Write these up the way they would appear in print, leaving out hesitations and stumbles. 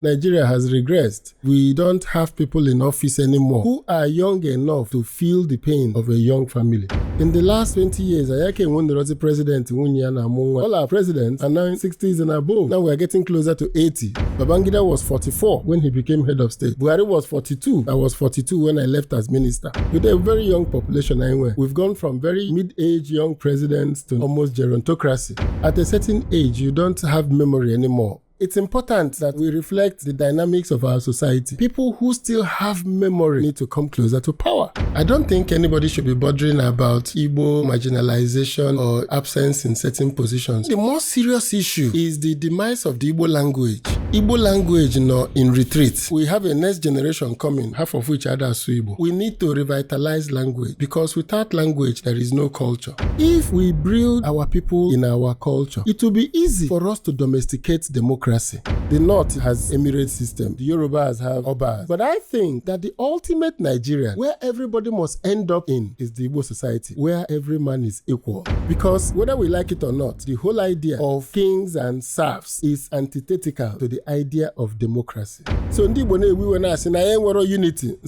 Nigeria has regressed. We don't have people in office anymore who are young enough to feel the pain of a young family. In the last 20 years, Ayake Nwondi president, all our presidents are now in 60s and above. Now we are getting closer to 80. Babangida was 44 when he became head of state. Buhari was 42. I was 42 when I left as minister. With a very young population anyway, we've gone from very mid-age young presidents to almost gerontocracy. At a certain age, you don't have memory anymore. It's important that we reflect the dynamics of our society. People who still have memory need to come closer to power. I don't think anybody should be bothering about Igbo marginalization or absence in certain positions. The more serious issue is the demise of the Igbo language. Igbo language in retreat. We have a next generation coming, half of which are Igbo. We need to revitalize language because without language, there is no culture. If we build our people in our culture, it will be easy for us to domesticate democracy. The North has Emirate system, the Yorubas have Obas. But I think that the ultimate Nigeria, where everybody must end up in, is the Igbo society, where every man is equal. Because whether we like it or not, the whole idea of kings and serfs is antithetical to the idea of democracy. So we were not saying unity.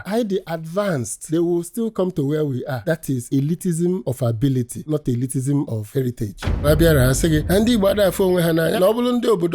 I the advanced, they will still come to where we are. That is elitism of ability, not elitism of heritage.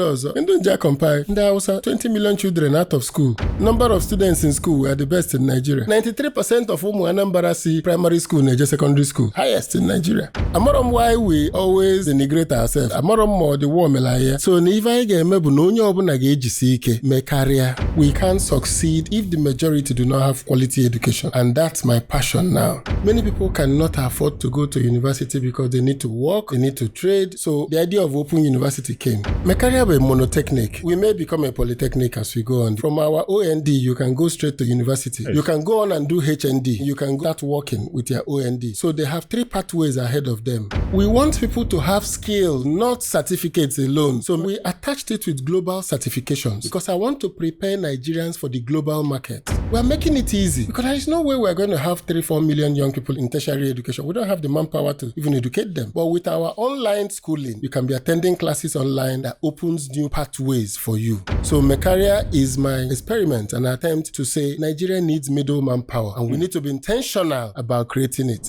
20 million children out of school. Number of students in school were the best in Nigeria. 93% of whom Anambra see primary school, Nigeria secondary school. Highest in Nigeria. Amarom why we always denigrate ourselves. Amarom more the war melaya. So if I get mebu no nyo obuna geji sike me career. We can't succeed if the majority do not have quality education. And that's my passion now. Many people cannot afford to go to university because they need to work, they need to trade. So the idea of open university came. My career be monotechnic. We may become a polytechnic as we go on. From our OND, you can go straight to university. Yes. You can go on and do HND. You can start working with your OND. So they have 3 pathways ahead of them. We want people to have skills, not certificates alone. So we attached it with global certifications because I want to prepare Nigerians for the global market. We're making it easy because there is no way we're going to have 3-4 million young people in tertiary education. We don't have the manpower to even educate them. But with our online schooling, you can be attending classes online that opens new pathways for you. So my career is my experiment, an attempt to say Nigeria needs middle manpower and we need to be intentional about creating it.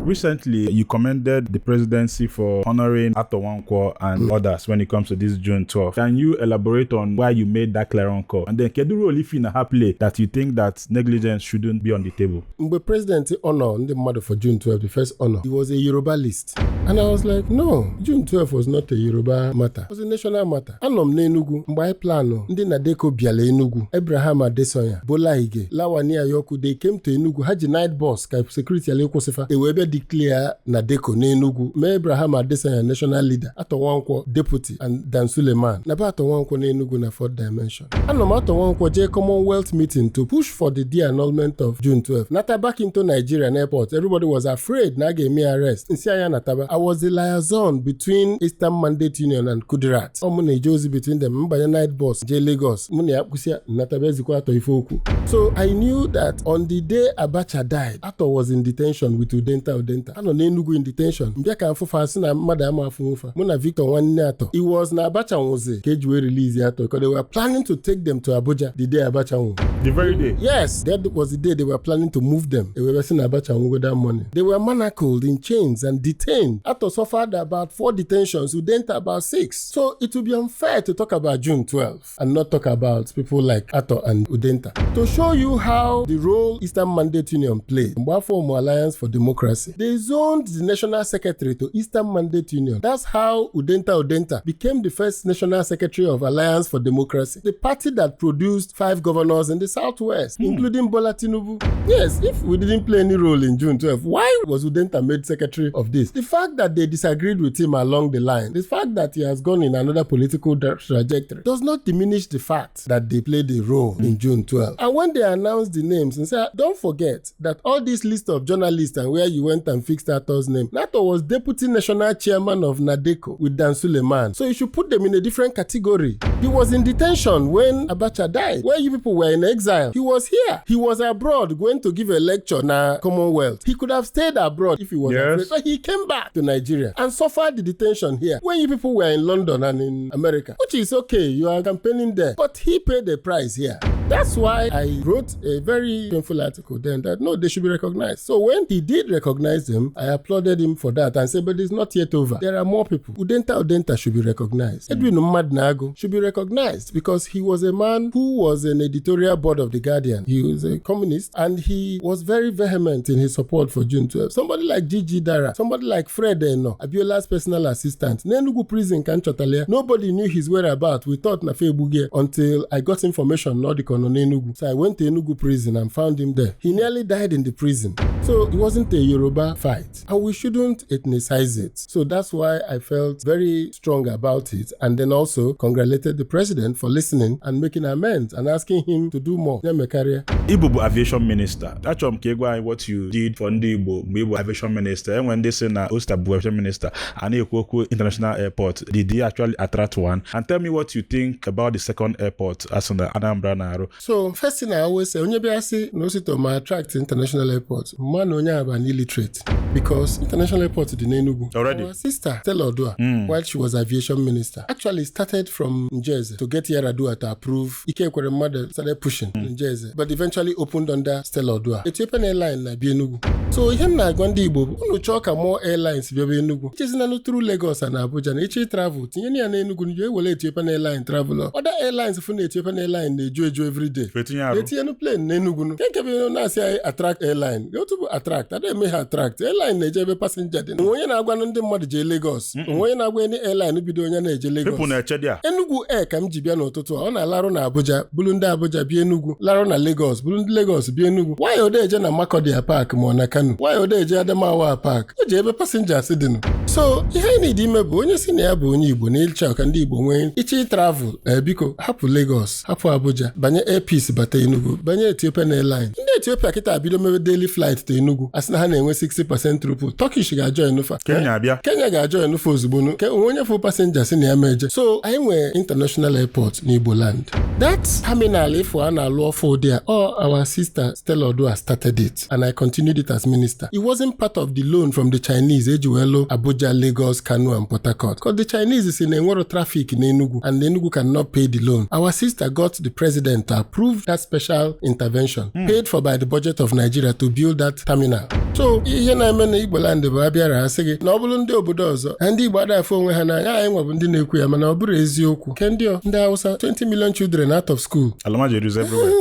Recently, you commended the presidency for honoring Ato Nwankwo and others when it comes to this June 12th. Can you elaborate on why you made that clarion call? And then, Keduru Olifina Haple, that you think that negligence shouldn't be on the table? The president honored the mother for June 12th, the first honor. It was a Yoruba list. And I was like, no, June 12th was not a Yoruba matter. It was a national matter. Anom na Enugu, mgbe plano, ndị Nadeko biala Enugu, Abraham Adesonya, Bola Ige, Lawani Ayoku, they came to Enugu, Haji night boss, security Alekosefa, Ewebe declare Nadeko na Enugu, me Abraham Adesonya national leader, Ato Nwankwo deputy, and Dan Suleiman. Naba Ato Nwankwo na Enugu na 4th dimension. Anom Ato Nwankwo je Commonwealth meeting to push for the de-annulment of June 12th. Nata back into Nigerian airport, everybody was afraid na get me arrest. Nsiaya Nataba, I was the liaison between Eastern Mandate Union and Kudirat. Omune Jozi between them. Mbanya night boss, J Lagos. Mune Apusia, Nataba zikuwa Ato Ifoku. So I knew that on the day Abacha died, Ato was in detention with Udenta. Ano na Enugu in detention. Mbiaka Anfufa asina Madama Afunfa. Muna Victor Wanine Ato. It was na Abacha Nwoze. Kejuwe release Ato because they were planning to take them to Abuja the day Abacha Nwoze. The very day? Yes, that was the day they were planning to move them. They were seeing Abacha Nwoze that morning. They were manacled in chains and detained. Ato suffered about 4 detentions, Udenta about 6. So it would be unfair to talk about June 12th and not talk about people like Ato and Udenta. To show you how the role Eastern Mandate Union played, Mbafo Alliance for Democracy, they zoned the National Secretary to Eastern Mandate Union. That's how Udenta became the first National Secretary of Alliance for Democracy, the party that produced 5 governors in the Southwest, including Bola Tinubu. Yes, if we didn't play any role in June 12th, why was Udenta made secretary of this? The fact that they disagreed with him along the line, the fact that he has gone in another political trajectory, does not diminish the fact that they played a role in June 12th. And when they announced the names and said, don't forget that all this list of journalists and where you went went and fixed Ator's name. Ator was deputy national chairman of NADECO with Dan Suleiman. So you should put them in a different category. He was in detention when Abacha died, where you people were in exile. He was here. He was abroad going to give a lecture na Commonwealth. He could have stayed abroad if he was afraid. So he came back to Nigeria and suffered the detention here when you people were in London and in America, which is okay. You are campaigning there. But he paid the price here. That's why I wrote a very painful article then that no, they should be recognized. So when he did recognize them, I applauded him for that and said, but it's not yet over. There are more people. Udenta should be recognized. Edwin Umadnago should be recognized because he was a man who was an editorial board of The Guardian. He was a communist and he was very vehement in his support for June 12. Somebody like Gigi Dara, somebody like Fred Eno, Abiola's personal assistant. Nenugu prison Kanchotalia, nobody knew his whereabouts. We thought na Febuge until I got information not on Enugu. So I went to Enugu prison and found him there. He nearly died in the prison. So it wasn't a Yoruba fight. And we shouldn't ethnicize it. So that's why I felt very strong about it. And then also congratulated the president for listening and making amends and asking him to do more. Igbo aviation minister. That's what you did for Igbo aviation minister. And when they say na Ostabu aviation minister and Ekwoku International Airport, did he actually attract one? And tell me what you think about the second airport as on the Anambra Naro. So first thing I always say, Onyebiasi no sit to attract international airport. Man Onyaba an illiterate because international airport in Enugu. Already. Our sister Stella Odua, while she was aviation minister, actually started from Njeze to get Yaradua to approve. Ike Ekweremadu started pushing Njeze, but eventually opened under Stella Odua. Ethiopian Airline na Enugu. So him na Gwandi Igbo, unu choka more airlines bia Enugu. Which is na through Lagos and Abuja. Na ichi travel. Tinyeni ya na Enugu nje wole Ethiopian Airline traveler. Other airlines funa Ethiopian Airline they jojo every day. Etienu plane na Enugu no. Kenke bi na say attract airline. Go to attract. Ade me attract. Airline na ejebe passenger din. Onye na agwa ndị mmadụ je Lagos. Onye na agwa any airline bido onye na eje Lagos. People na eche dia. Enugu Air ka m ji bia n'ụtụtụ ọ na-alarụ na Abuja, bulu ndị Abuja bia Enugu, larụ na Lagos, bulu ndị Lagos bia Enugu. Why ode eje na Makurdi Park ma na Kano? Why ode eje Adamawa Park? Eje ebe passengers dị. So ihe need ime bụ onye si na ya bụ onye Igbo na ilcha ka ndị Igbo nwee ichi travel biko hapụ Lagos, hapụ Abuja, banye Air Peace bata Enugu, banye Ethiopian Airline. Ndị Ethiopia kita bido mewe daily flight to Enugu. Asị na ha na-enwe 60% throughput. Turkish ga-join nufa. Kenya ga-join nufa ozugbo nu. Ke onye fu passengers na ya meje. So anyị nwere international airport n'Igbo land. That terminal if we na-alụ ọfụ there, our sister Stella Odua started it and I continued it as minister. It wasn't part of the loan from the Chinese Ejiwelo, Abuja, Lagos, Kano and Port Harcourt. Because the Chinese is in Enwero traffic in Enugu and Enugu cannot pay the loan. Our sister got the president to approve that special intervention paid for by the budget of Nigeria to build that terminal. So ihe na-eme na Igbo land bụ abịara asị gị na ọ bụrụ ndị obodo ọzọ ndị Igbo adafụ onwe ha n'anya anyị nwebụ ndị na-ekwu ya mana ọ bụrụ eziokwu ke ndị Hausa 20 million children out of school. Alamajeru's everywhere.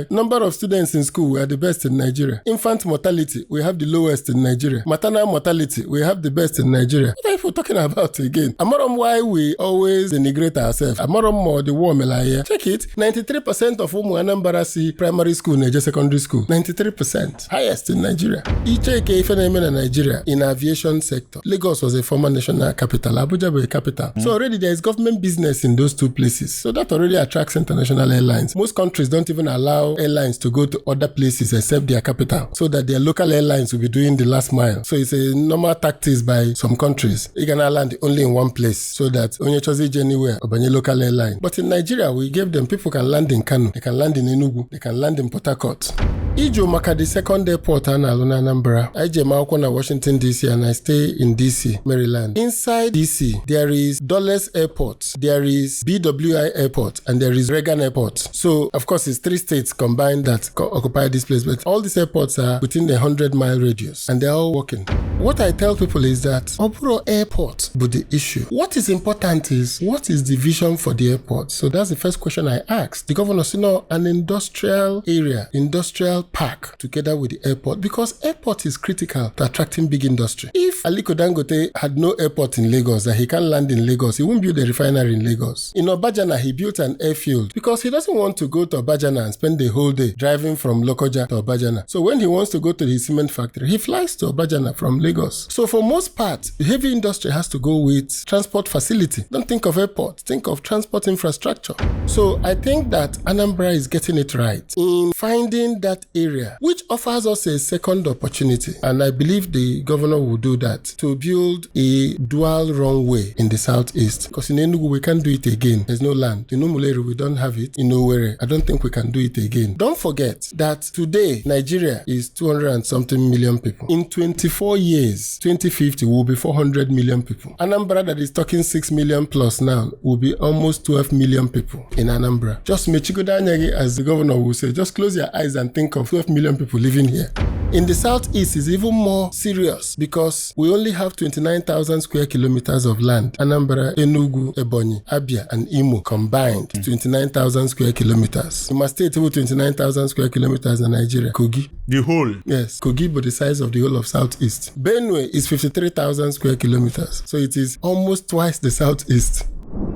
Number of students in school, we are the best in Nigeria. Infant mortality, we have the lowest in Nigeria. Maternal mortality, we have the best in Nigeria. What are you talking about again? Amarom why we always denigrate ourselves. Amarom more the war melaya. Check it. 93% of Umu Anambra see primary school, Nigeria secondary school. 93%. Highest in Nigeria. Icheke ifenemena in Nigeria in aviation sector. Lagos was a former national capital. Abuja was a capital. So already there is government business in those two places. So that already attracts international airlines. Most countries don't even allow airlines to go to other places except their capital so that their local airlines will be doing the last mile. So it's a normal tactics by some countries. You can land only in one place so that when you choose anywhere or by your local airline. But in Nigeria, we gave them people can land in Kano, they can land in Enugu, they can land in Port Harcourt. Ijo maka the second airport na Anambra. I jem akwụkwọ na Washington DC and I stay in DC, Maryland. Inside DC, there is Dulles Airport, there is BWI Airport, and there is Reagan Airport. So, of course, it's 3 states combined that occupy this place, but all these airports are within the 100-mile radius, and they're all working. What I tell people is that Oburo Airport but the issue. What is important is, what is the vision for the airport? So that's the first question I asked. The governor said, no, an industrial area, industrial park together with the airport, because airport is critical to attracting big industry. If Aliko Dangote had no airport in Lagos, that he can't land in Lagos, he won't build a refinery in Lagos. In Obajana, he built an airfield because he doesn't want to go to Obajana and spend the whole day driving from Lokoja to Obajana. So when he wants to go to his cement factory, he flies to Obajana from Lagos. So for most parts, the heavy industry has to go with transport facility. Don't think of airport, think of transport infrastructure. So I think that Anambra is getting it right in finding that area, which offers us a second opportunity. And I believe the governor will do that, to build a dual runway in the southeast. Because in Enugu, we can't do it again. There's no land. In Umuleri, we don't have it. In Owerri, I don't think we can do it again. Don't forget that today, Nigeria is 200 and something million people. In 24 years, 2050 will be 400 million people. Anambra, that is talking 6 million plus now, will be almost 12 million people in Anambra. Just Mechigoda Anyagi, as the governor will say, just close your eyes and think of 12 million people living here. In the southeast is even more serious because we only have 29,000 square kilometers of land. Anambra, Enugu, Ebonyi, Abia, and Imo combined, 29,000 square kilometers. You must state about 29,000 square kilometers in Nigeria. Kogi. The whole? Yes, Kogi, but the size of the whole of southeast. Benue is 53,000 square kilometers. So it is almost twice the southeast.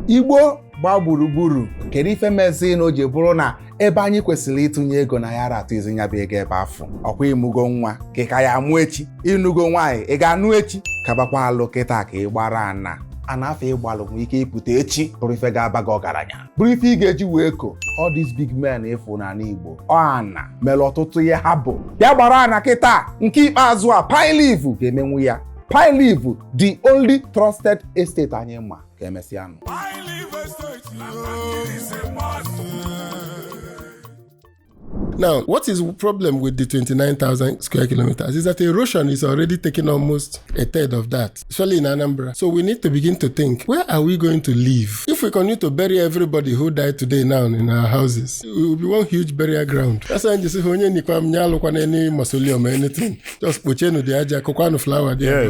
Igbo gba gburugburu kedu ife mezi na o ji bụrụ na ebe anyị kwesịrị ịtụnye ego na ya atụ izi nya bụ ego ebe afọ ọkwa imugo nwa ka ya amụ echi inugo nwaanyị ị ga-anụ echi kabakwa alụ kịta ka ị gbara ana afọ ịgbalụ nwee ike ịpụta echi bụrụ ife ga-aba gị ọgaranya bụrụ ife ị ga-eji wee ko all these big men ịfụ n'ala Igbo ana mere ọtụtụ ihe ha bụ ya gbara ana kịta nke ikpeazụ a Pine-Leaf ga-emenwu ya Pine-Leaf, the only trusted estate anyị ma ka emesianụ. Now, what is the problem with the 29,000 square kilometers is that erosion is already taking almost a third of that, especially in Anambra. So we need to begin to think, where are we going to live? If we continue to bury everybody who died today now in our houses, it will be one huge burial ground. That's why you say, any mausoleum or anything. Just put the aja, kokwano flower there.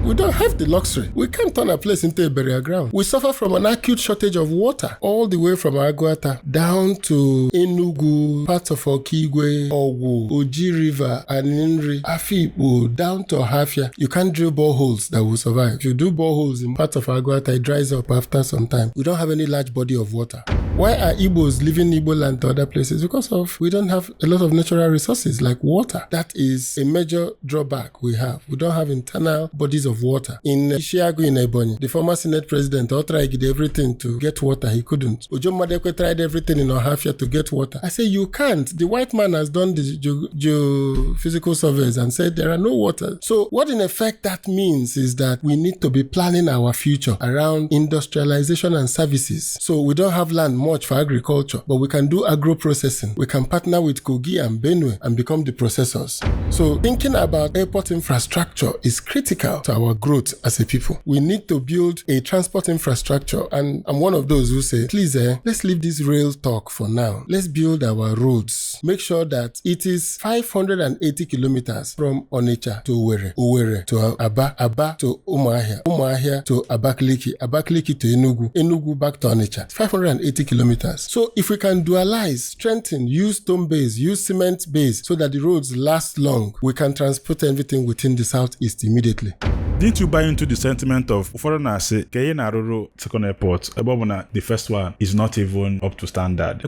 We don't have the luxury. We can't turn a place into a burial ground. We suffer from an acute shortage of water. All the way from Aguata down to Enugu, parts of Okigwe, Ogu, Oji River, Aninri, Afipo, down to Ohafia. You can't drill boreholes that will survive. If you do boreholes in parts of Aguata, it dries up after some time. We don't have any large body of water. Why are Igbos leaving Igbo land to other places? Because we don't have a lot of natural resources like water. That is a major drawback we have. We don't have internal bodies of water. In Ishiagu in Ebonyi, the former Senate president tried everything to get water. He couldn't. Ojo Madekwe tried everything in Ohafia to get water. I say, you can't. The white man has done the geophysical surveys and said there are no water. So what in effect that means is that we need to be planning our future around industrialization and services. So we don't have land much for agriculture, but we can do agro-processing. We can partner with Kogi and Benue and become the processors. So thinking about airport infrastructure is critical to our growth as a people. We need to build a transport infrastructure, and I'm one of those who say, please, let's leave this rail talk for now. Let's build our roads. Make sure that it is 580 kilometers from Onitsha to Owerri, Owerri to Aba to Umuahia to Abakaliki to Enugu back to Onitsha. 580 kilometers. So if we can dualize, strengthen, use stone base, use cement base so that the roads last long, we can transport everything within the southeast immediately. Didn't you buy into the sentiment of foreigners say Keye Naroro second airport, the first one is not even up to standard?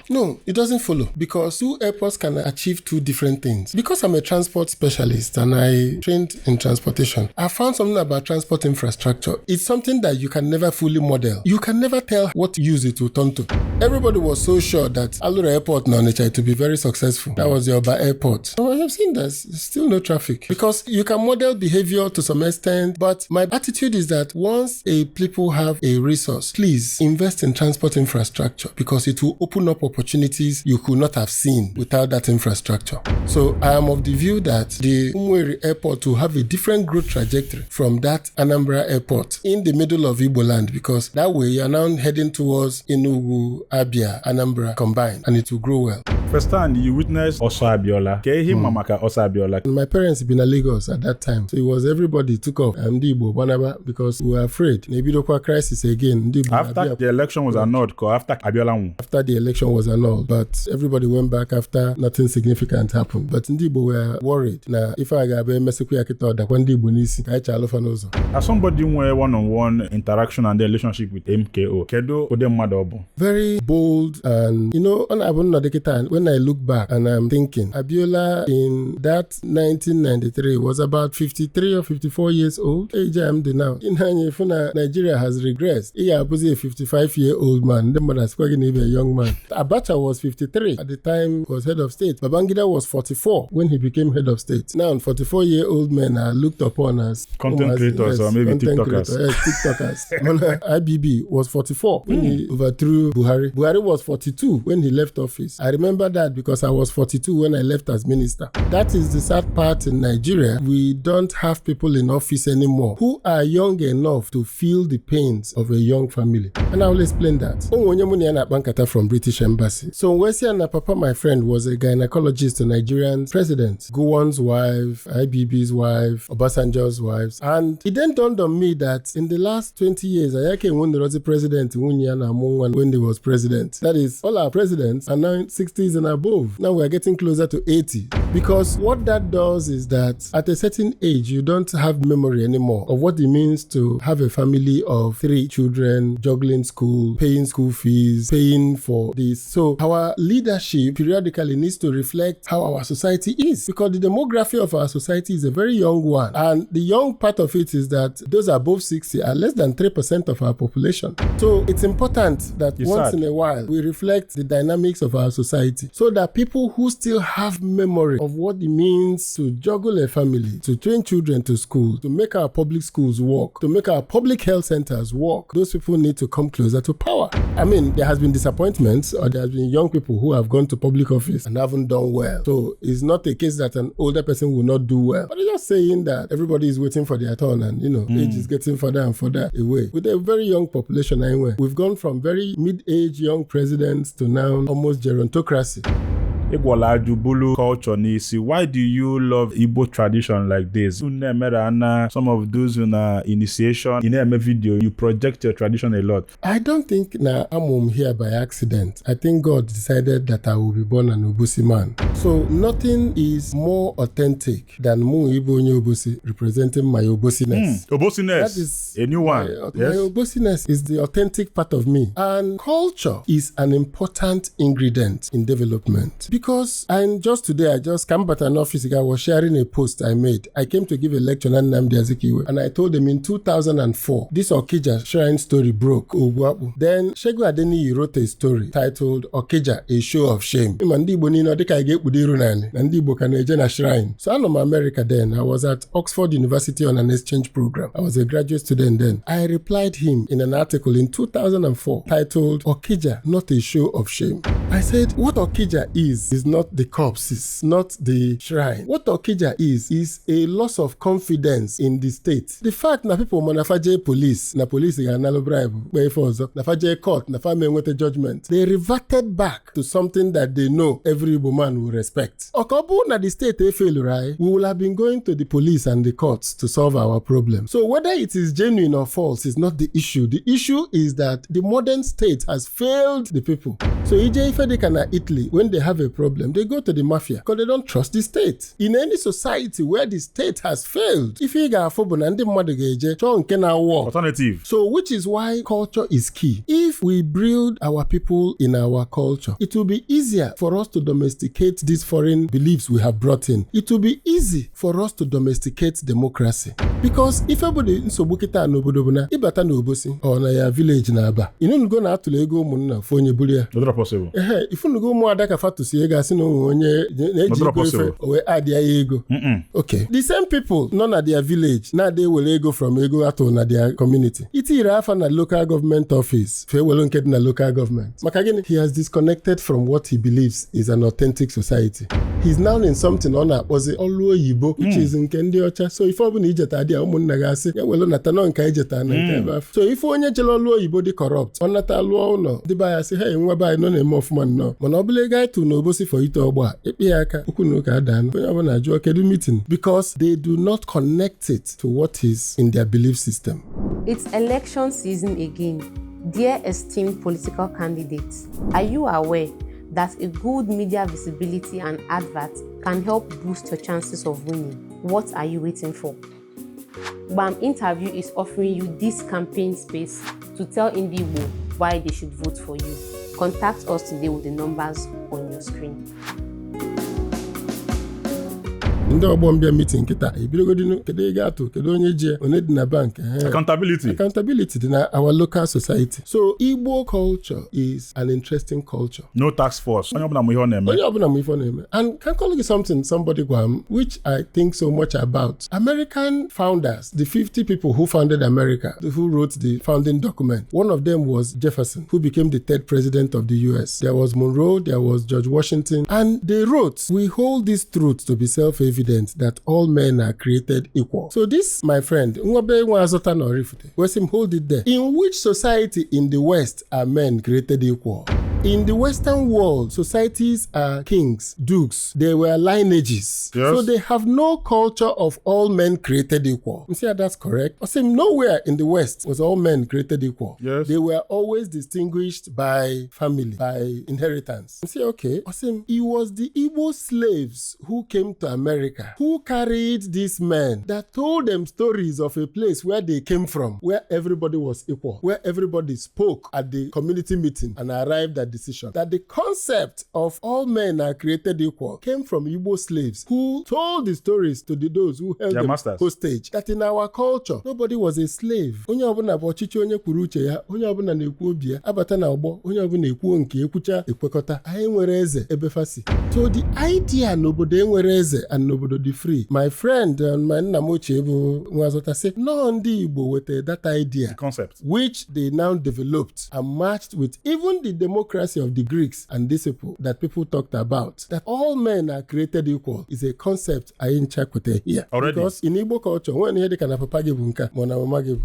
No, it doesn't follow, because two airports can achieve two different things. Because I'm a transport specialist and I trained in transportation, I found something about transport infrastructure. It's something that you can never fully model. You can never tell what use it will turn to. Everybody was so sure that Alura Airport in Onitsha to be very successful. That was the Oba Airport. So I have seen there's still no traffic. Because you can model behavior to some extent, but my attitude is that once people have a resource, please invest in transport infrastructure, because it will open up opportunities you could not have seen without that infrastructure. So I am of the view that the Umueri Airport will have a different growth trajectory from that Anambra Airport in the middle of Igbo land, because that way you are now heading towards Enugu, Abia, Anambra combined, and it will grow well. First time you witnessed Oso Abiola. Mamaka Oso Abiola. My parents had been in Lagos at that time, so it was everybody took off Ndibo, Banaba, because we were afraid. Maybe the crisis again. After the election was annulled, after Abiola won. After the election was annulled, but everybody went back after nothing significant happened. But Ndibo were worried. Now, if I got a message, I could that one Ndibo nisi, I chalo. As somebody who one-on-one interaction and the relationship with MKO, Kedo Odem Madobo. Very bold, and on Abun Nadekita, when I look back and I'm thinking, Abiola in that 1993 was about 53 or 54 years old. Age I'm now. In Nigeria has regressed. He was a 55-year-old man. The man is quite a young man. Abacha was 53 at the time he was head of state. Babangida was 44 when he became head of state. Now, 44-year-old men are looked upon as content creators, or maybe TikTokers. TikTokers. IBB was 44 when he overthrew Buhari. Buhari was 42 when he left office. I remember that because I was 42 when I left as minister. That is the sad part in Nigeria. We don't have people in office anymore who are young enough to feel the pains of a young family. And I will explain that. From British Embassy. So Wesiana Papa, my friend, was a gynecologist to Nigerian president, Gowon's wife, IBB's wife, Obasanjo's wives. And it then dawned on me that in the last 20 years, Ayake Nwondi was the president when he was president. That is, all our presidents are now 60s and above. Now we're getting closer to 80. Because what that does is that at a certain age, you don't have memory anymore of what it means to have a family of 3 children, juggling school, paying school fees, paying for this. So our leadership periodically needs to reflect how our society is, because the demography of our society is a very young one. And the young part of it is that those above 60 are less than 3% of our population. So it's important that once in a while we reflect the dynamics of our society so that people who still have memory of what it means to juggle a family, to train children to school, to make our public schools work, to make our public health centers work, those people need to come closer to power. I mean, there has been disappointments, or there has been young people who have gone to public office and haven't done well. So it's not a case that an older person will not do well. But it's just saying that everybody is waiting for their turn, and age is getting further and further away. With a very young population anyway, we've gone from very mid-age young presidents to now almost gerontocracy. Igwala culture n'isi. Why do you love Igbo tradition like this? Some of those in initiation, in a video, you project your tradition a lot. I don't think I'm here by accident. I think God decided that I will be born an Obusi man. So nothing is more authentic than Mu Igbo Onye Obusi representing my Obusiness. Obusiness. That is a new one. My Obusiness is the authentic part of me. And culture is an important ingredient in development. Because just today, I just came back to an office. I was sharing a post I made. I came to give a lecture on Nnamdi Azikiwe, and I told them in 2004, this Okija shrine story broke. Then Shegu Adeniyi wrote a story titled Okija, a show of shame. So I'm in America then. I was at Oxford University on an exchange program. I was a graduate student then. I replied him in an article in 2004 titled Okija, not a show of shame. I said, what Okija is not the corpses, not the shrine. What Okija is a loss of confidence in the state. The fact that people manafaje police, na police ga nalo bribe, nafaje court, nafaje with a judgment, they reverted back to something that they know every woman will respect. Okobu na the state fail, right? We will have been going to the police and the courts to solve our problem. So whether it is genuine or false is not the issue. The issue is that the modern state has failed the people. So EJ Ifedeka Italy, when they have a problem, they go to the mafia because they don't trust the state. In any society where the state has failed, if you got alternative. So which is why culture is key. If we build our people in our culture, it will be easier for us to domesticate these foreign beliefs we have brought in. It will be easy for us to domesticate democracy. Because if everybody in Sobukita no Bodobuna, Ibata no Bosi, or na ya village na aba, you don't go na to Lego Munna for your bulia. Not possible. If you go more adaka fatu si ega sino not possible. We add their ego. Okay. The same people, none at their village, now they will ego from ego ato na their community. Iti rafa na local government office. Fe welon ket na local government. Makagini, he has disconnected from what he believes is an authentic society. He's now in something on a was Olu Oyibo, which is in Kendi Ocha. So if obu ni ijeta dia umu nagasi, ya welon natano nka ijeta na nka. So if onye jelo Olu Oyibo di corrupt, onata luo uno, di ba ya si hey nwa ba no na emo man no. Mana obule guy to no bosi for ito ogba. Epi aka ukunu ka dan. Onye obu na jo kedu meeting because they do not connect it to what is in their belief system. It's election season again. Dear esteemed political candidates, are you aware that a good media visibility and advert can help boost your chances of winning? What are you waiting for? BAM Interview is offering you this campaign space to tell Indigo why they should vote for you. Contact us today with the numbers on your screen. ndị ọgbọ mbịa meeting nkịta ebidogodinu kedu ego atụ kedu onye je onye dị na bank accountability dị na our local society. So Igbo culture is an interesting culture. No task force. Onye ọbụla mụ ihe ọ na-eme. And can I call you something somebody gwam which I think so much about. American founders, the 50 people who founded America, who wrote the founding document, one of them was Jefferson, who became the 3rd president of the US. There was Monroe, there was George Washington, and they wrote, we hold this truth to be self-evident that all men are created equal. So this, my friend, was him hold it there. In which society in the West are men created equal? In the Western world, societies are kings, dukes. They were lineages. Yes. So they have no culture of all men created equal. You see how that's correct? I say nowhere in the West was all men created equal. Yes. They were always distinguished by family, by inheritance. You see, okay. I say it was the Igbo slaves who came to America, who carried these men, that told them stories of a place where they came from, where everybody was equal, where everybody spoke at the community meeting and arrived at decision. That the concept of all men are created equal came from Igbo slaves who told the stories to those who held them hostage. That in our culture, nobody was a slave. Onye ọbụla bụ ọchịchị onye kwuru uche ya, onye ọbụla na-ekwu obi ya, abata na ọgbọ, onye ọbụla ekwu nke ekwucha ekwekọta. Anyị nwere eze ebe fasi. So the idea n'obodo enwere eze and n'obodo dị free. My friend and my nna m ochie bụ Nwazọta say, no ndị Igbo wete that idea, the concept, which they now developed and matched with even the democracy of the Greeks and these people that people talked about, that all men are created equal, is a concept I ain't check with here. Already. Because in Igbo culture, when you hear na papa give nka, mona mama give,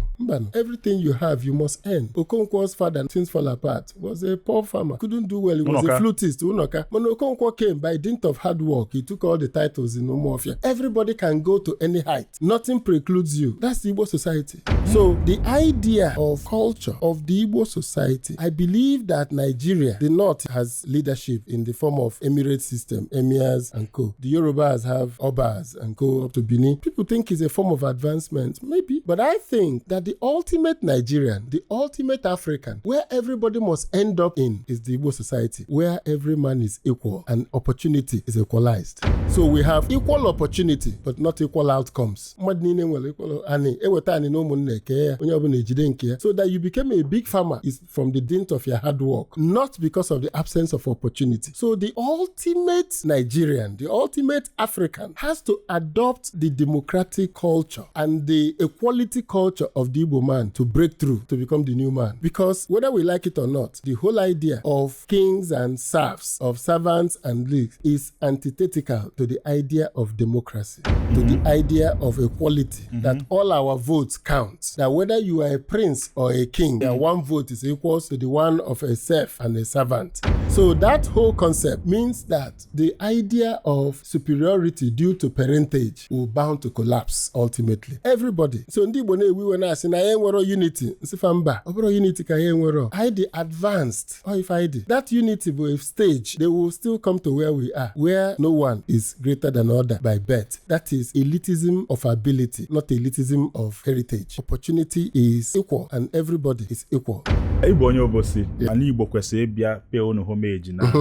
everything you have, you must earn. Okonkwo's father, things fall apart, was a poor farmer, couldn't do well, he was a flutist, Unoka. When Okonkwo came, by dint of hard work, he took all the titles in Umuofia. Everybody can go to any height. Nothing precludes you. That's the Igbo society. So the idea of culture of the Igbo society, I believe that Nigeria, the North has leadership in the form of emirate system, emirs and co. The Yorubas have obas and co up to Benin. People think it's a form of advancement, maybe. But I think that the ultimate Nigerian, the ultimate African, where everybody must end up in is the Igbo society, where every man is equal and opportunity is equalized. So we have equal opportunity, but not equal outcomes. So that you became a big farmer is from the dint of your hard work, not because of the absence of opportunity. So the ultimate Nigerian, the ultimate African has to adopt the democratic culture and the equality culture of the Igbo man to break through, to become the new man. Because whether we like it or not, the whole idea of kings and serfs, of servants and leagues is antithetical to the idea of democracy, to the idea of equality, that all our votes count. That whether you are a prince or a king, that one vote is equal to the one of a serf and a servant. So that whole concept means that the idea of superiority due to parentage will bound to collapse ultimately. Everybody. So ndị Igbo na-ewi we na-asị na ya nwere unity. Nsifa mba, ọ bụrụ unity ka ya nwere. I the advanced, or if I did. That unity will stage, they will still come to where we are, where no one is greater than other by birth. That is elitism of ability, not elitism of heritage. Opportunity is equal and everybody is equal. Igbo onye obosi, ana Igbo kwesịrị ịbịa pay unu homage na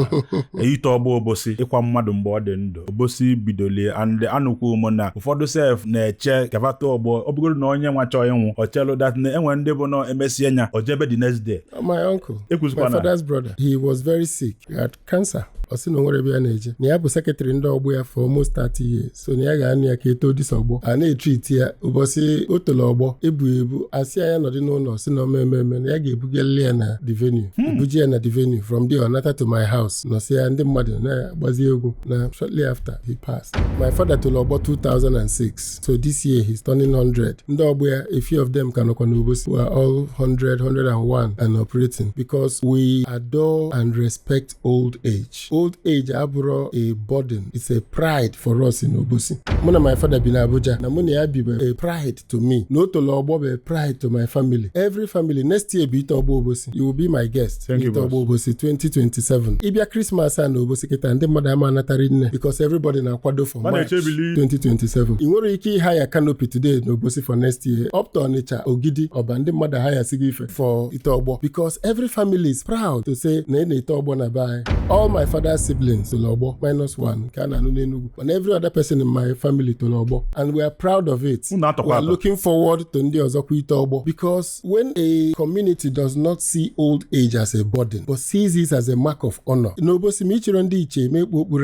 eyite ọgbọ obosi ịkwa mmadụ mgbe ọ dị ndụ. Obosi bidole and anụkwu ụmụ na ụfọdụ self na-eche kavata ọgbọ ọ bụgoro na onye nwa chọọ ịnwụ ọ chelu that na enwe ndị bụ na emesie nya o jebe the next day. My uncle, my father's brother, he was very sick. He had cancer. Osi na nwere bịa na-eje na ya bụ sekretary ndị ọgbọ ya for almost 30 years. So na ya ga-anụ ya ka eto dis ọgbọ a na-etreat ya ụbọchị o tolo ọgbọ ebu asị ya nọdị n'ụlọ si na omememe na ya ga-ebugali ya na the venue, ebuji ya na the venue. From there ọnata to my house nọsị ya ndị mmadụ na-agbazi egwu na shortly after he passed. My father tolo ọgbọ 2006. So this year he's turning 100. Ndị ọgbọ ya, a few of them ka nọkwa n'Obosi, were all 100, 101 and operating because we adore and respect old age. old age abụrụ a burden, it's a pride for us in Obosi. Mụ na my father bi na Abuja, na mụ na ya bi a pride to me. Na otolo ọgbọ bụ a pride to my family. Every family, next year bụ ite ọgbọ Obosi. You will be my guest. Thank you, ite ọgbọ Obosi 2027. Ịbịa Christmas a na Obosi kịta ndị mmadụ ama anatari nne because everybody na-akwado for March 2027. Ị nwere ike hire canopy today na Obosi for next year. Up to Onitsha, Ogidi, ọba ndị mmadụ hire sigi ife for ite ọgbọ because every family is proud to say na ite ọgbọ na be. All my father's siblings to Lobo -1 ka na n'Enugu, and every other person in my family to Lobo, and we are proud of it. We are looking forward to ndị ọzọkwa ite ọgbọ because when a community does not see old age as a burden but sees it as a mark of honor. N'Obosi ma ichiro ndị ichie mekpu okpu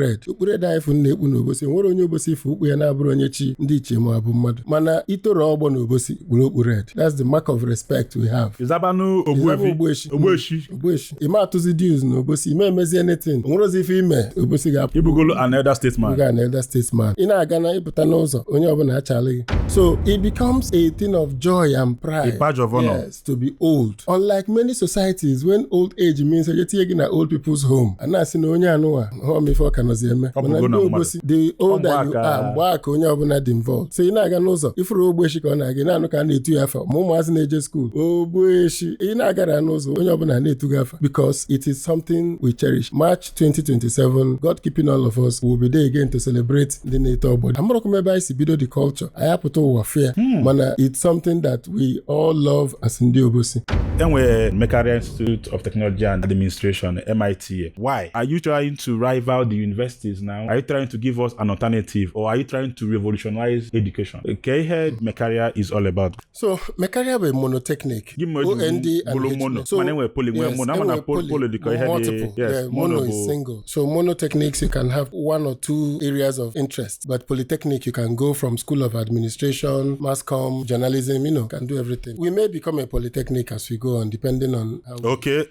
red anyị fụ na-ekpu n'Obosi, nwere onye Obosi ifu okpu ya na-abụrụ onye chi ndị ichie ma abụ mmadụ, mana itoro ọgbọ n'Obosi gburu okpu red. That's the mark of respect we have. Izabanu Ogbueshi ime atụzi dues n'Obosi, ime emezi anything, onwerozi ife ime Obosi ga-apụ ibugolo an elder statesman. ị na-aga na ịpụta n'ụzọ onye ọbụla achala gị, so it becomes a thing of joy and pride, a badge of honor. Yes, to be old. Unlike many societies, when old age means etinye gị na old people's home, a na-asị na onye anụwa họmife ọ ka nọzi eme, mana ndị Obosi, the older you are, mgbe aka onye ọbụla dị involved. So ị na-aga n'ụzọ ifuru Ogbueshi ka ọ na-aga, na-anụ ka a na-etu ya afa, ma ụmụazị na-eje skuul Ogbueshi, ị na-agara n'ụzọ onye ọbụla na-etu gị afa because it is something we cherish. March 2027, God keeping all of us, will be there again to celebrate the na-eto ọgbọ. Amarọkwa m ebe anyị si bido the culture, anyị apụta ụwa fair, mana it's something that we all love as ndị Obosi. Enwe Mekaria Institute of Technology and Administration, MITA. Why? Are you trying to rival the universities now? Are you trying to give us an alternative, or are you trying to revolutionize education? Okay, here Mekaria is all about. So Mekaria bụ monotechnic, OND and HND. So mono is single. So monotechnics, you can have one or two areas of interest, but polytechnic, you can go from School of Administration, Mass Comm, journalism, can do everything. We may become a polytechnic as we go on, depending on how. Okay.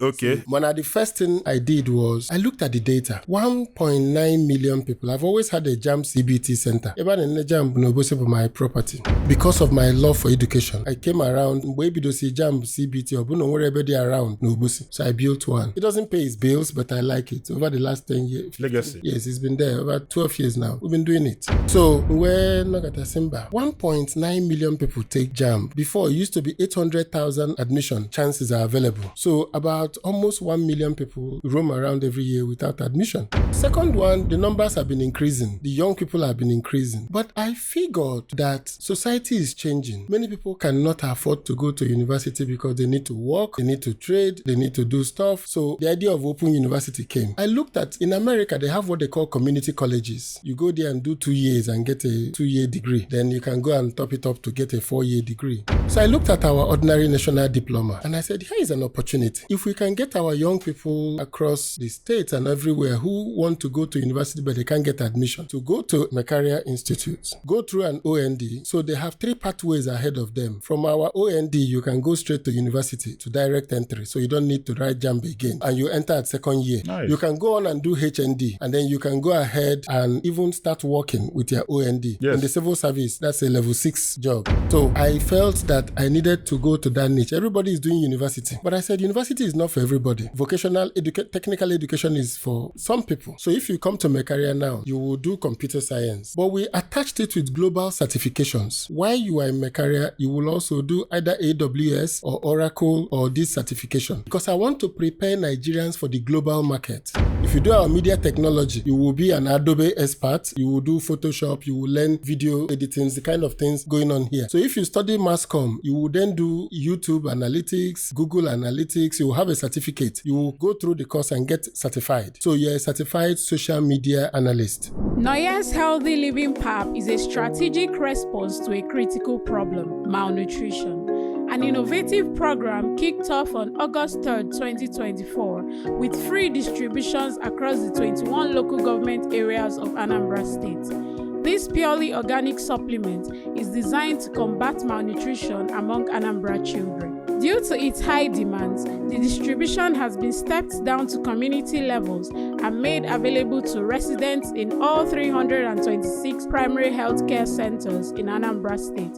But the first thing I did was I looked at the data. 1.9 million people. I've always had a JAM CBT center. Even in the JAM, Obosi for my property. Because of my love for education, I came around. Maybe to see JAM CBT or everybody around Obosi. So I built one. It doesn't pay its bills, but I like it. Over the last 10 years. Legacy. Yes, it's been there over 12 years now. We've been doing it. So when look at Simba, 1.9 million people take JAM. Before, it used to be 800,000 admission chances are available. So about almost 1 million people roam around every year without admission. Second one, the numbers have been increasing. The young people have been increasing. But I figured that society is changing. Many people cannot afford to go to university because they need to work, they need to trade, they need to do stuff. So the idea of open university came. I looked at, in America, they have what they call community colleges. You go there and do 2 years and get a 2-year degree. Then you can go and top it up to get a 4-year degree. So I looked at our ordinary national diploma and I said, here is an opportunity. If we can get our young people across the states and everywhere who want to go to university but they can't get admission, to go to Mekaria Institute, go through an OND. So they have 3 pathways ahead of them. From our OND, you can go straight to university to direct entry. So you don't need to write JAMB again. And you enter at 2nd year. Nice. You can go on and do HND. And then you can go ahead and even start working with your OND. Yes. In the civil service, that's a level 6 job. So I felt that I needed to go to that niche. Everybody is doing university. But I said university is not for everybody. Vocational technical education is for some people. So if you come to Mekaria now, you will do computer science. But we attached it with global certifications. While you are in Mekaria, you will also do either AWS or Oracle or this certification. Because I want to prepare Nigerians for the global market. If you do our media technology, you will be an Adobe expert. You will do Photoshop. You will learn video editing, the kind of things going on here. So if you study Mass Comm, you will then do YouTube analytics, Google analytics. You will have a certificate. You will go through the course and get certified. So you're a certified social media analyst. Noya's Healthy Living PAP is a strategic response to a critical problem, malnutrition. An innovative program kicked off on August 3rd, 2024, with free distributions across the 21 local government areas of Anambra State. This purely organic supplement is designed to combat malnutrition among Anambra children. Due to its high demands, the distribution has been stepped down to community levels and made available to residents in all 326 primary healthcare centers in Anambra State,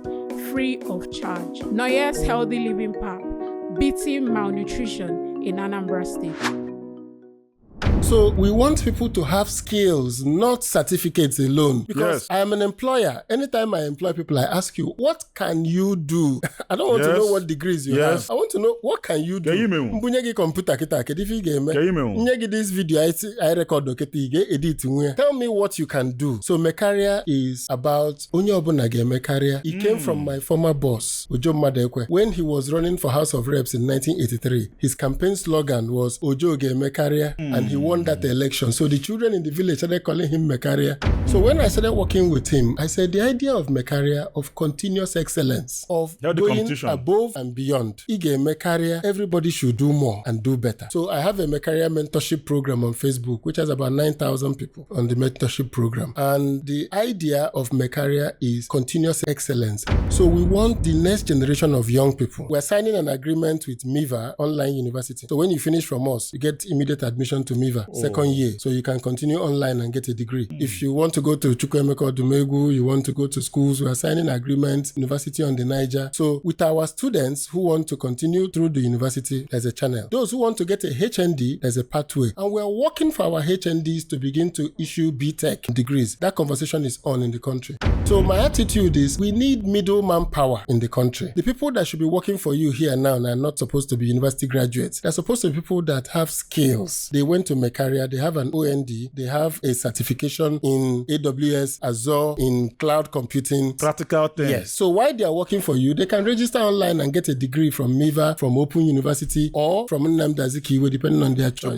free of charge. Noya's Healthy Living PAP, beating malnutrition in Anambra State. So we want people to have skills, not certificates alone. Because I am an employer. Anytime I employ people, I ask you, what can you do? I don't want to know what degrees you have. I want to know, what can you do? Mbunyegi computer kita kedifi game. Nyegi this video I record oketi edit nwe. Tell me what you can do. So Mekaria is about onye obuna ge Mekaria. It came from my former boss, Ojo Madekwe. When he was running for House of Reps in 1983, his campaign slogan was Ojo ge Mekaria, and he won that election. So the children in the village started calling him Mekaria. So when I started working with him, I said the idea of Mekaria, of continuous excellence, of going above and beyond. Ige Mekaria, everybody should do more and do better. So I have a Mekaria mentorship program on Facebook, which has about 9,000 people on the mentorship program. And the idea of Mekaria is continuous excellence. So we want the next generation of young people. We're signing an agreement with MIVA Online University. So when you finish from us, you get immediate admission to MIVA, second year. So you can continue online and get a degree. If you want to go to Chukwuemeka Odumegwu, you want to go to schools, we are signing agreements, University on the Niger. So with our students who want to continue through the university, there's a channel. Those who want to get a HND, there's a pathway. And we're working for our HNDs to begin to issue BTech degrees. That conversation is on in the country. So my attitude is we need middle manpower in the country. The people that should be working for you here now are not supposed to be university graduates. They're supposed to be people that have skills. They went to Mekaria, they have an OND, they have a certification in AWS, Azure, in cloud computing. Practical things. Yes. So while they are working for you, they can register online and get a degree from MIVA, from Open University, or from Nnamdi Azikiwe, depending on their choice. To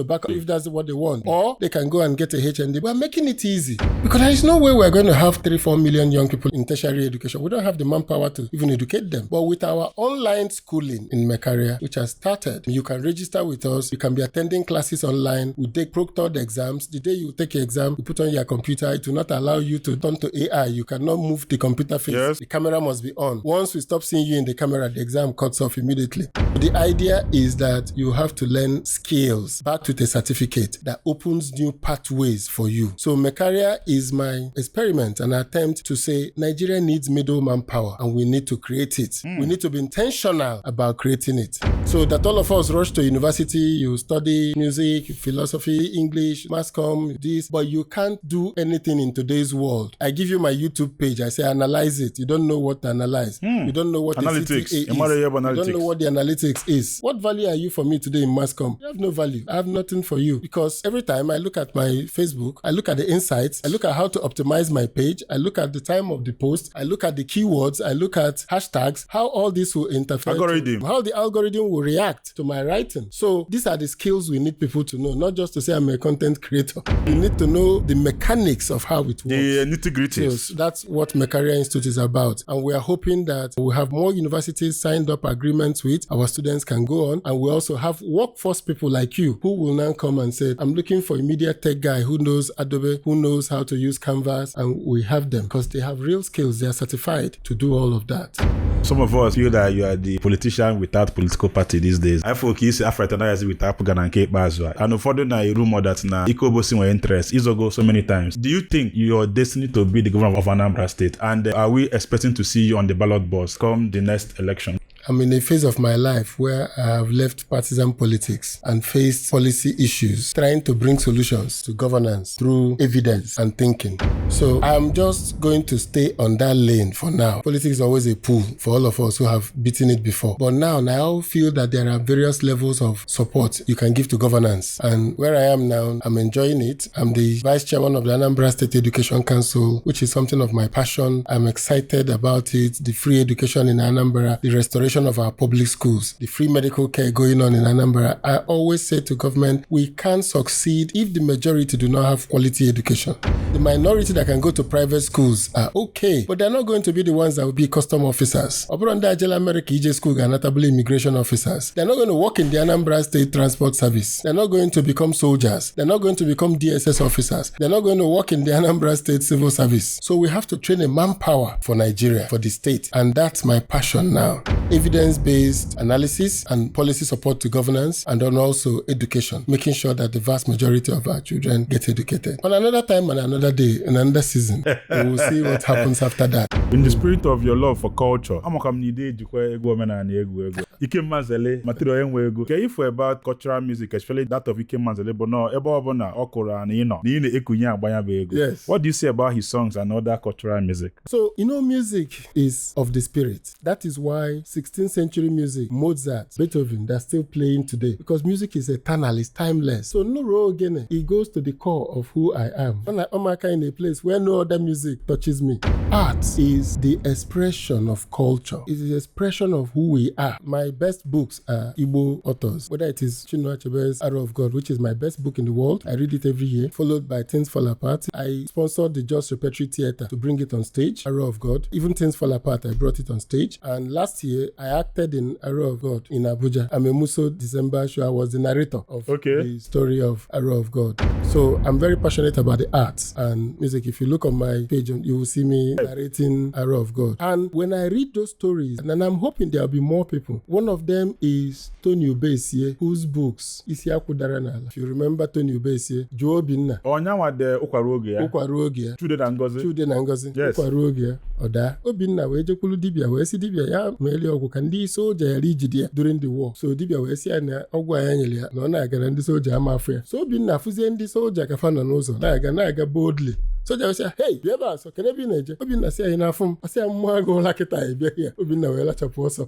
back up if that's what they want. Or they can go and get a HND. We're making it easy. Because there is no way we're going to have 3-4 million young people in tertiary education. We don't have the manpower to even educate them. But with our online schooling in Mekaria, which has started, you can register with us. You can be attending classes online. We take proctored exams. The day you take your exam, you put on your computer. It will not allow you to turn to AI. You cannot move the computer face. Yes. The camera must be on. Once we stop seeing you in the camera, the exam cuts off immediately. The idea is that you have to learn skills backed with a certificate that opens new pathways for you. So Mekaria is my experiment, an attempt to say Nigeria needs middle manpower and we need to create it. We need to be intentional about creating it. So that all of us rush to university, you study music, philosophy, English, mass comm, this, but you can't do anything in today's world. I give you my YouTube page, I say analyze it. You don't know what to analyze. You don't know what analytics. The CTA is. You don't know what the analytics is. What value are you for me today in mass comm? You have no value. I have nothing for you, because every time I look at my Facebook, I look at the insights, I look at how to optimize my page, I look at the time of the post, I look at the keywords, I look at hashtags, how all this will interfere, how the algorithm will react to my writing. So these are the skills we need people to know, not just to say I'm a content creator. You need to know the mechanics of how it works. The nitty-gritty. So that's what Mekaria Institute is about. And we are hoping that we have more universities signed up agreements with, our students can go on, and we also have workforce people like you who will now come and say, I'm looking for a media tech guy who knows Adobe, who knows how to use Canvas, and we have them because they have real skills. They are certified to do all of that. Some of us feel that you are the politician without political party these days. I feel you say Afro-Italians without Pugan and Cape Bazwa. And for them, a rumor that now Ikobosi were interest is go so many times. Do you think you are destined to be the governor of Anambra State? And are we expecting to see you on the ballot box come the next election? I'm in a phase of my life where I have left partisan politics and faced policy issues, trying to bring solutions to governance through evidence and thinking. So I'm just going to stay on that lane for now. Politics is always a pool for all of us who have beaten it before. But now I feel that there are various levels of support you can give to governance. And where I am now, I'm enjoying it. I'm the vice chairman of the Anambra State Education Council, which is something of my passion. I'm excited about it. The free education in Anambra, the restoration of our public schools, the free medical care going on in Anambra. I always say to government, we can't succeed if the majority do not have quality education. The minority that can go to private schools are okay, but they're not going to be the ones that will be custom officers. Operanda Ajela America EJ School and notably immigration officers. They're not going to work in the Anambra State Transport Service. They're not going to become soldiers. They're not going to become DSS officers. They're not going to work in the Anambra State Civil Service. So we have to train a manpower for Nigeria, for the state. And that's my passion now. evidence-based analysis and policy support to governance, and then also education, making sure that the vast majority of our children get educated. On another time and another day, in another season, we will see what happens after that. In the spirit of your love for culture, amakam ni dey jikwa ego omenala ego. Ike Manzele, material enwe ego. Ke if about cultural music, especially that of Ike Manzele, but no, ebe obona okura na ino. Ni ine ekunya agbanya be ego. Yes. What do you say about his songs and other cultural music? So, music is of the spirit. That is why 16th century music, Mozart, Beethoven, they're still playing today. Because music is eternal, it's timeless. So, no row again, it goes to the core of who I am. When I'm in a place where no other music touches me. Art is the expression of culture. It is the expression of who we are. My best books are Igbo authors. Whether it is Chinua Achebe's Arrow of God, which is my best book in the world. I read it every year, followed by Things Fall Apart. I sponsored the Just Repertory Theatre to bring it on stage, Arrow of God. Even Things Fall Apart, I brought it on stage. And last year, I acted in Arrow of God in Abuja. Amemuso December show. I was the narrator of the story of Arrow of God. So I'm very passionate about the arts and music. If you look on my page, you will see me narrating Arrow of God. And when I read those stories, and I'm hoping there will be more people. One of them is Tony Ubesie, whose books Isiaku Daranala. If you remember Tony Ubesie, Joe Binna. Onyawa de Ukwaruogia. Ukwaruogia. Chude na Ngozi. Yes. Ukwaruogia. Oda. Obinna wejekwulu dibia wesi dibia ya meli ogu ka ndi soja ya rijidia during the war. So dibia wesi ya na ogwa ya nyele ya na ọ na-aga ndị soja ama afọ ya. So Obinna afụzie ndị soja ka fa nọ n'ụzọ na-aga boldly. Soja wee sị, hey, bịa ebe a sọ, kedu ebe ị na-eje? Obinna sị anyị n'afọ m, ọ sị ya mmụọ agụ ụla kịta anyị bịa ya. Obinna wee lachapụ ọsọ.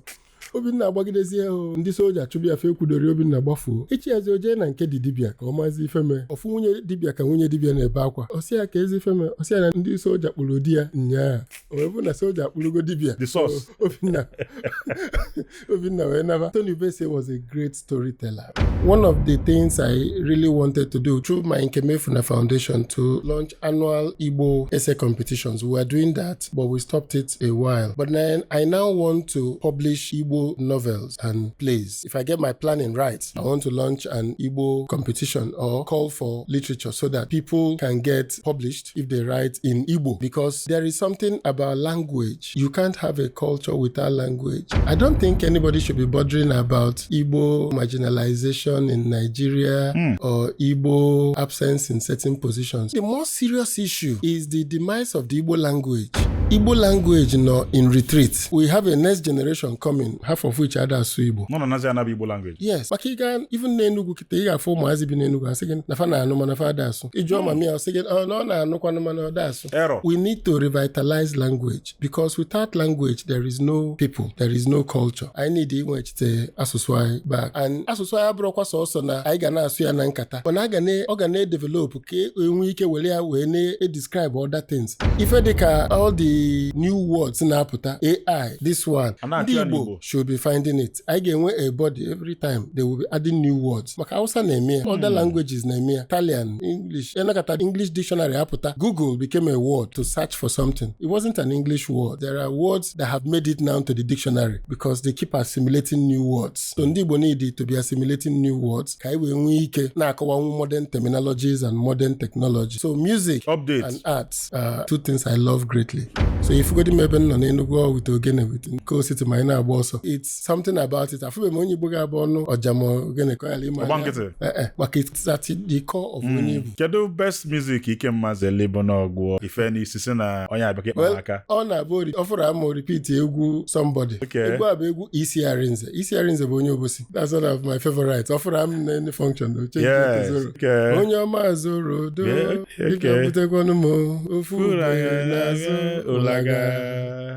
Obinna agbagidezie ndị soja chụbịa fe kwudori Obinna gbafuo. Echi ezi oje na nke dị dibịa ka ọ mazi ifeme. Ọfụ nwunye dibịa ka nwunye dibịa na-ebe akwa. Ọsị ya ka ezi ifeme, ọsị ya na ndị soja kpụrụ di ya nnyaa. O wee bụ na soja kpụrụgo dibịa. The source. Obinna wee naba. Tony Ubesie was a great storyteller. One of the things I really wanted to do through my Nkemefuna Foundation to launch annual Igbo essay competitions. We were doing that, but we stopped it a while. But then I now want to publish Igbo novels and plays. If I get my planning right, I want to launch an Igbo competition or call for literature so that people can get published if they write in Igbo. Because there is something about language. You can't have a culture without language. I don't think anybody should be bothering about Igbo marginalization in Nigeria or Igbo absence in certain positions. The more serious issue is the demise of the Igbo language. Igbo language in retreat. We have a next generation coming, half of which are Igbo. No, Igbo language. Yes. Makigan, even Nenugu Kitega for Mazi Binenugu, I say, Nafana no manafadasu. Ijoma me, I say, oh no, no, dasu. Error. We need to revitalize language because without language, there is no people, there is no culture. I need the language to asuswai back. And asuswai abrokwa so na I gana asuya na nkata. When I gane develop, okay, we describe other things. If all the new words in Aputa, AI, this one, Igbo should be finding it. I get a body every time they will be adding new words. Maka Hausa na-eme, other languages na-eme, Italian, English. Enakata dictionary Aputa, Google became a word to search for something. It wasn't an English word. There are words that have made it now to the dictionary because they keep assimilating new words. So ndị Igbo need it to be assimilating new words. Ka iwe nwe ike na-akọwa modern terminologies and modern technology. So music and arts are two things I love greatly. So if you go to Meben on Enugu with Ogene with Ko City Maina also, it's something about it. I feel when you buga bono or jamo Ogene ko ali ma. But it's at the core of Winibu. Kedu best music Ike Manzele bono ogwo if any sisi na onya abeke maka. Well, on abodi offer am repeat egwu somebody. Egwu abegu Isi Arinze. Isi Arinze bo onye obosi. That's one of my favorites. Offer am any function though. Change it to zero. Okay. Onye ma zoro do. Ike butekwanu mo. Ofu na zo.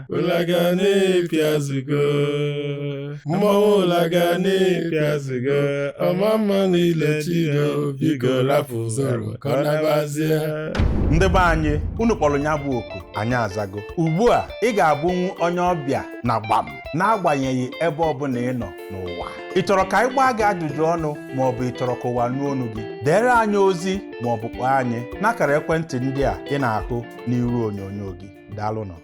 Ulaga na-epiazigo mmọnwụ ulaga na-epiazigo ọmama niile chido bigo lapụ zoro ka ọ nabazie. Ndị be anyị unu kpọrọ nya bụ oku anyị azago. Ugbu a ị ga-abụnwu onye ọbịa na gbam n'agbanyeghị ebe ọbụla ị nọ n'ụwa. Ị chọrọ ka anyị gbaa gị ajụjụ ọnụ maọbụ ị chọrọ ka ụwa nụ ọnụ gị, dere anyị ozi maọbụ kpọọ anyị n'akara ekwentị ndị a ị na-ahụ n'iru onyonyo gị. Daalụ nọ.